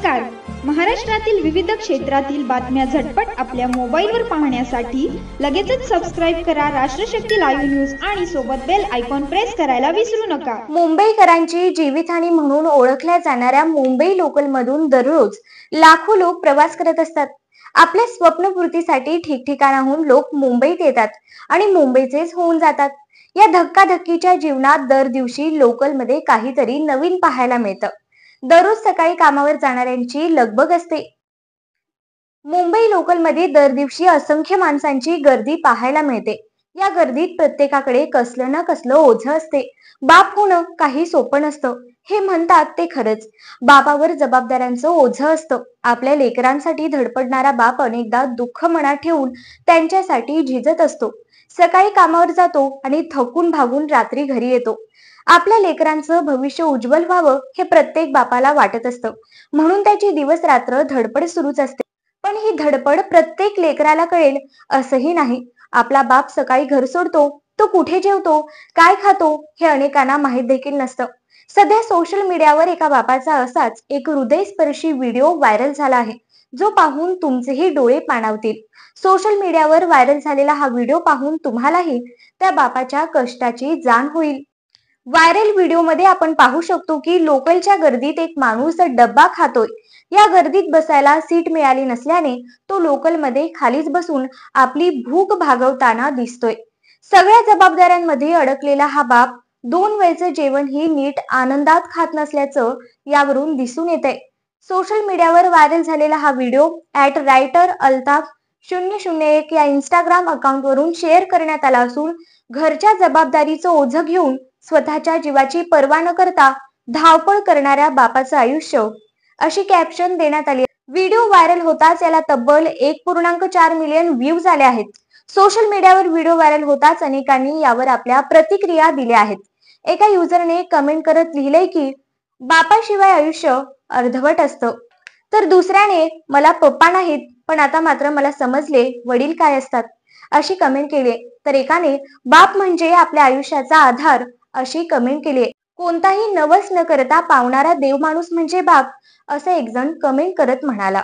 नमस्कार. महाराष्ट्रातील विविध क्षेत्रातील बातम्या झटपट आपल्या मोबाईलवर पाहण्यासाठी लगेचच सबस्क्राईब करा राष्ट्रशक्ती लाईव्ह न्यूज आणि सोबत बेल आयकॉन प्रेस करायला विसरू नका. मुंबईकरांची जीवितहानी म्हणून ओळखल्या जाणाऱ्या मुंबई लोकलमधून दररोज लाखो लोक प्रवास करत असतात. आपल्या स्वप्नपूर्तीसाठी ठिकठिकाणाहून लोक मुंबईत येतात आणि मुंबईचेच होऊन जातात. या धक्काधक्कीच्या जीवनात दर दिवशी लोकलमध्ये काहीतरी नवीन पाहायला मिळतं. दररोज सकाळी कामावर जाणाऱ्यांची लगबग असते. मुंबई लोकलमध्ये दर दिवशी असंख्य माणसांची गर्दी पाहायला मिळते. या गर्दीत प्रत्येकाकडे कसलं ना कसलं ओझं असते. बाप होणं काही सोपं नसतं, हे म्हणतात ते खरंच. बापावर जबाबदाऱ्यांचं ओझं असतं. आपल्या लेकरांसाठी धडपडणारा बाप अनेकदा दुःख मनात ठेवून त्यांच्यासाठी झिजत असतो. सकाळी कामावर जातो आणि थकून भागून रात्री घरी येतो. आपल्या लेकरांचं भविष्य उज्ज्वल व्हावं हे प्रत्येक बापाला वाटत असतं, म्हणून त्याची दिवस रात्र धडपड सुरूच असते. पण ही धडपड प्रत्येक लेकराला कळेल असंही नाही. आपला बाप सकाळी घर सोडतो, तो कुठे जेवतो, काय खातो हे अनेकांना माहीत देखील नसतं. सध्या सोशल मीडियावर एका बापाचा असाच एक हृदयस्पर्शी व्हिडिओ व्हायरल झाला आहे, जो पाहून तुमचेही डोळे पाणावतील. सोशल मीडियावर व्हायरल झालेला हा व्हिडिओ पाहून तुम्हालाही त्या बापाच्या कष्टाची जाण होईल. व्हायरल व्हिडिओमध्ये आपण पाहू शकतो की लोकलच्या गर्दीत एक माणूस डब्बा खातोय. या गर्दीत बसायला सीट मिळाली नसल्याने तो लोकलमध्ये खालीच बसून आपली भूक भागवताना दिसतोय. सगळ्या जबाबदाऱ्यांमध्ये अडकलेला हा बाप 2 वेळचं जेवण ही नीट आनंदात खात नसल्याचं यावरून दिसून येतंय. सोशल मीडियावर व्हायरल झालेला हा व्हिडिओ @writeraltaf001 या इंस्टाग्राम अकाउंटवरून शेअर करण्यात आला असून घरच्या जबाबदारीचं ओझं घेऊन स्वतःच्या जीवाची पर्वा न करता धावपळ करणाऱ्या बापाचं आयुष्य अशी कॅप्शन देण्यात आली. व्हिडिओ व्हायरल होताच याला तब्बल 1.4 मिलियन व्ह्यूज आले आहेत. सोशल मीडियावर व्हिडिओ व्हायरल होताच अनेकांनी यावर आपल्या प्रतिक्रिया दिल्या आहेत. एका युजरने कमेंट करत लिहिलंय की बापाशिवाय आयुष्य अर्धवट असतं. तर दुसऱ्याने मला पप्पा नाहीत पण आता मात्र मला समजले वडील काय असतात अशी कमेंट केली. तर एकाने बाप म्हणजे आपल्या आयुष्याचा आधार अशी कमेंट केली. कोणताही नवस न करता पावणारा देव माणूस म्हणजे बाप असं एक जण कमेंट करत म्हणाला.